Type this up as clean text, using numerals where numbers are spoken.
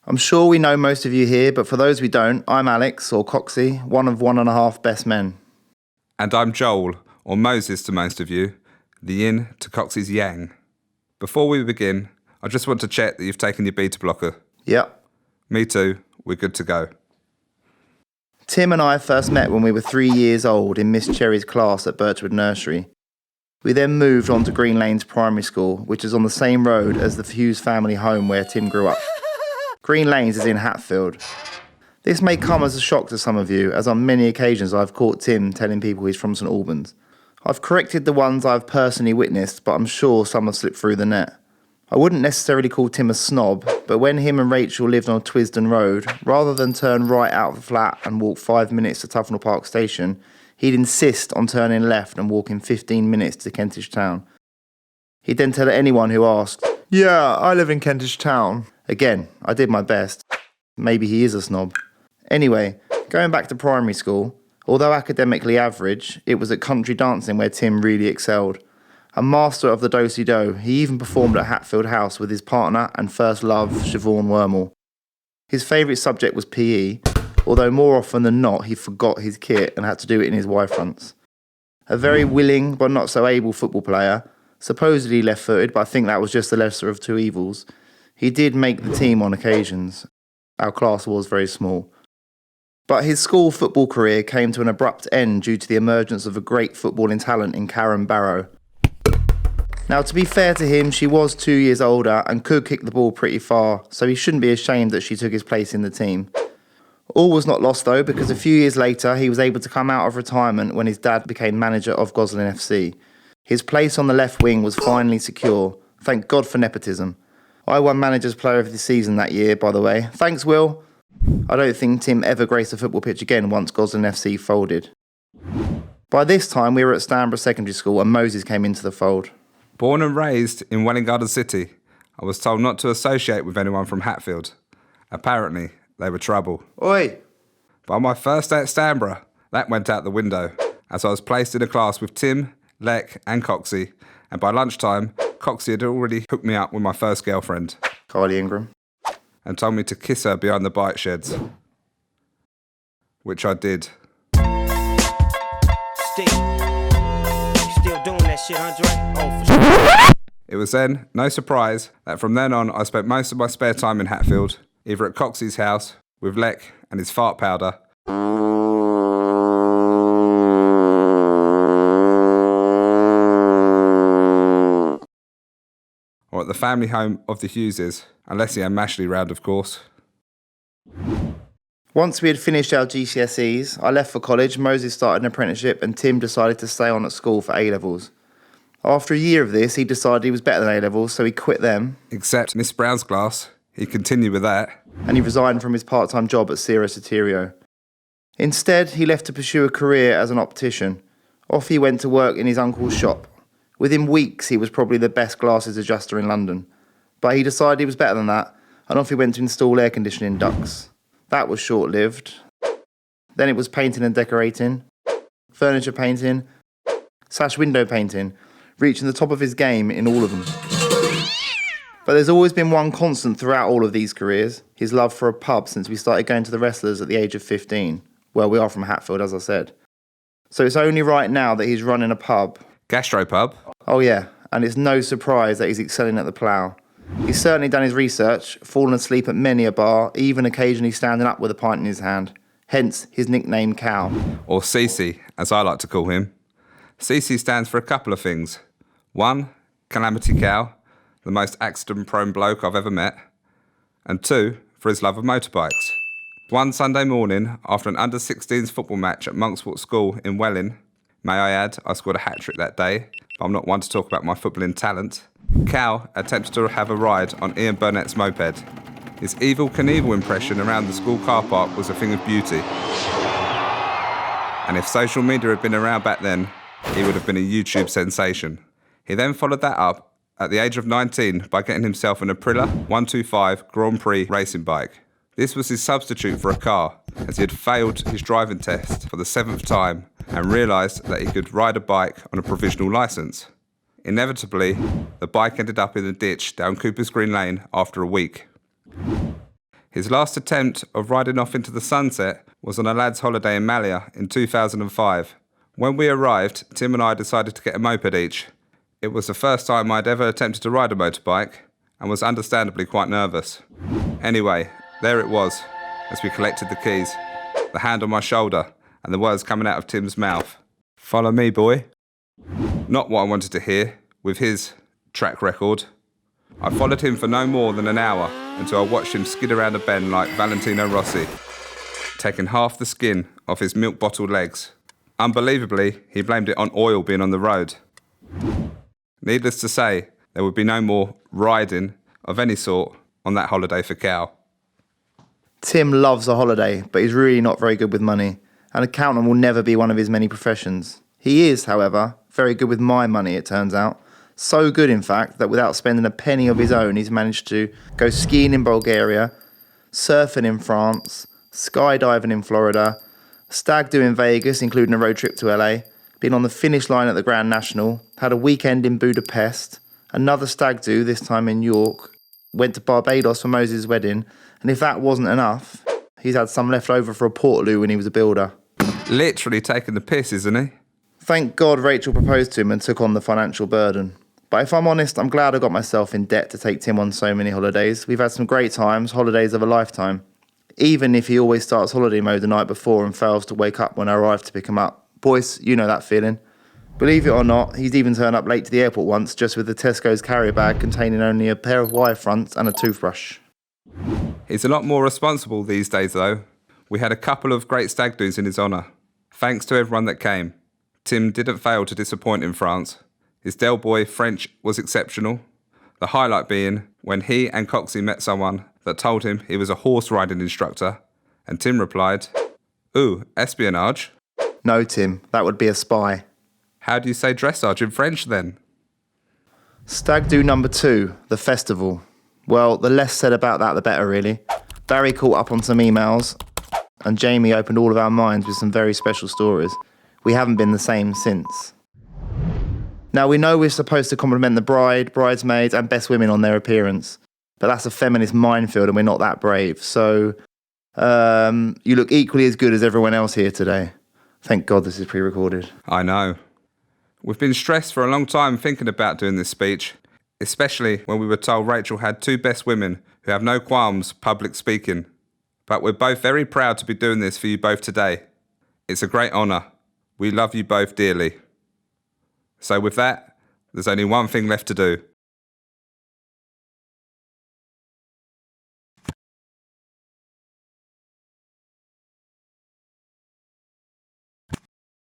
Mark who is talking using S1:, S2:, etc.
S1: I'm sure we know most of you here, but for those we don't, I'm Alex, or Coxie, one of 1.5 best men.
S2: And I'm Joel, or Moses to most of you, the yin to Coxie's yang. Before we begin, I just want to check that you've taken your beta blocker.
S1: Yep.
S2: Me too, we're good to go.
S1: Tim and I first met when we were 3 years old in Miss Cherry's class at Birchwood Nursery. We then moved on to Green Lanes Primary School, which is on the same road as the Hughes family home where Tim grew up. Green Lanes is in Hatfield. This may come as a shock to some of you, as on many occasions I've caught Tim telling people he's from St Albans. I've corrected the ones I've personally witnessed, but I'm sure some have slipped through the net. I wouldn't necessarily call Tim a snob, but when him and Rachel lived on Twisden Road, rather than turn right out of the flat and walk 5 minutes to Tufnell Park Station, he'd insist on turning left and walking 15 minutes to Kentish Town. He'd then tell anyone who asked, "Yeah, I live in Kentish Town." Again, I did my best. Maybe he is a snob. Anyway, going back to primary school, although academically average, it was at country dancing where Tim really excelled. A master of the do-si-do, he even performed at Hatfield House with his partner and first love, Siobhan Wormel. His favourite subject was PE, although more often than not he forgot his kit and had to do it in his Y-fronts. A very willing but not so able football player, supposedly left-footed, but I think that was just the lesser of two evils. He did make the team on occasions. Our class was very small. But his school football career came to an abrupt end due to the emergence of a great footballing talent in Karen Barrow. Now, to be fair to him, she was 2 years older and could kick the ball pretty far, so he shouldn't be ashamed that she took his place in the team. All was not lost though, because a few years later he was able to come out of retirement when his dad became manager of Goslin FC. His place on the left wing was finally secure. Thank God for nepotism. I won manager's player of the season that year, by the way. Thanks, Will. I don't think Tim ever graced a football pitch again once Goslin FC folded. By this time we were at Stanborough Secondary School and Moses came into the fold.
S2: Born and raised in Welwyn Garden City, I was told not to associate with anyone from Hatfield. Apparently, they were trouble.
S1: Oi!
S2: By my first day at Stanborough, that went out the window, as I was placed in a class with Tim, Lek and Coxie, and by lunchtime, Coxie had already hooked me up with my first girlfriend.
S1: Kylie Ingram.
S2: And told me to kiss her behind the bike sheds. Which I did.
S3: Still doing that shit, Andre? Oh, for sure.
S2: It was then, no surprise, that from then on I spent most of my spare time in Hatfield, either at Coxie's house, with Lek and his fart powder, or at the family home of the Hugheses, unless he had Mashley round, of course.
S1: Once we had finished our GCSEs, I left for college, Moses started an apprenticeship and Tim decided to stay on at school for A-levels. After a year of this, he decided he was better than A-levels, so he quit them.
S2: Except Miss Brown's class, he continued with that.
S1: And he resigned from his part-time job at Sierra Soterio. Instead, he left to pursue a career as an optician. Off he went to work in his uncle's shop. Within weeks, he was probably the best glasses adjuster in London. But he decided he was better than that, and off he went to install air conditioning ducts. That was short-lived. Then it was painting and decorating, furniture painting, sash window painting, reaching the top of his game in all of them. But there's always been one constant throughout all of these careers, his love for a pub since we started going to the Wrestlers at the age of 15. Well, we are from Hatfield, as I said. So it's only right now that he's running a pub.
S2: Gastropub.
S1: Oh yeah, and it's no surprise that he's excelling at the plough. He's certainly done his research, fallen asleep at many a bar, even occasionally standing up with a pint in his hand. Hence his nickname Cow.
S2: Or CC, as I like to call him. CC stands for a couple of things. 1, Calamity Cow, the most accident-prone bloke I've ever met. And 2, for his love of motorbikes. One Sunday morning, after an under-16s football match at Monkswort School in Welwyn, may I add, I scored a hat-trick that day, but I'm not one to talk about my footballing talent, Cow attempted to have a ride on Ian Burnett's moped. His Evel Knievel impression around the school car park was a thing of beauty. And if social media had been around back then, he would have been a YouTube sensation. He then followed that up at the age of 19 by getting himself an Aprilia 125 Grand Prix racing bike. This was his substitute for a car, as he had failed his driving test for the 7th time and realised that he could ride a bike on a provisional licence. Inevitably, the bike ended up in a ditch down Cooper's Green Lane after a week. His last attempt of riding off into the sunset was on a lad's holiday in Malia in 2005. When we arrived, Tim and I decided to get a moped each. It was the first time I'd ever attempted to ride a motorbike and was understandably quite nervous. Anyway, there it was, as we collected the keys, the hand on my shoulder and the words coming out of Tim's mouth. "Follow me, boy." Not what I wanted to hear, with his track record. I followed him for no more than an hour until I watched him skid around a bend like Valentino Rossi, taking half the skin off his milk-bottled legs. Unbelievably, he blamed it on oil being on the road. Needless to say, there would be no more riding of any sort on that holiday for Cal.
S1: Tim loves a holiday, but he's really not very good with money. An accountant will never be one of his many professions. He is, however, very good with my money, it turns out. So good, in fact, that without spending a penny of his own, he's managed to go skiing in Bulgaria, surfing in France, skydiving in Florida, stag do in Vegas, including a road trip to LA, been on the finish line at the Grand National, had a weekend in Budapest, another stag do, this time in York, went to Barbados for Moses' wedding, and if that wasn't enough, he's had some left over for a Portaloo when he was a builder.
S2: Literally taking the piss, isn't he?
S1: Thank God Rachel proposed to him and took on the financial burden. But if I'm honest, I'm glad I got myself in debt to take Tim on so many holidays. We've had some great times, holidays of a lifetime. Even if he always starts holiday mode the night before and fails to wake up when I arrive to pick him up. Boys, you know that feeling. Believe it or not, he's even turned up late to the airport once just with the Tesco's carrier bag containing only a pair of wire fronts and a toothbrush.
S2: He's a lot more responsible these days, though. We had a couple of great stag do's in his honour. Thanks to everyone that came. Tim didn't fail to disappoint in France. His Del Boy French was exceptional. The highlight being when he and Coxie met someone that told him he was a horse riding instructor, and Tim replied, "Ooh, espionage?"
S1: No, Tim, that would be a spy.
S2: How do you say dressage in French then?
S1: Stag do number 2, the festival. Well, the less said about that, the better, really. Barry caught up on some emails, and Jamie opened all of our minds with some very special stories. We haven't been the same since. Now, we know we're supposed to compliment the bride, bridesmaids, and best women on their appearance, but that's a feminist minefield and we're not that brave. So, you look equally as good as everyone else here today. Thank God this is pre-recorded.
S2: I know. We've been stressed for a long time thinking about doing this speech, especially when we were told Rachel had 2 best women who have no qualms public speaking. But we're both very proud to be doing this for you both today. It's a great honour. We love you both dearly. So with that, there's only one thing left to do.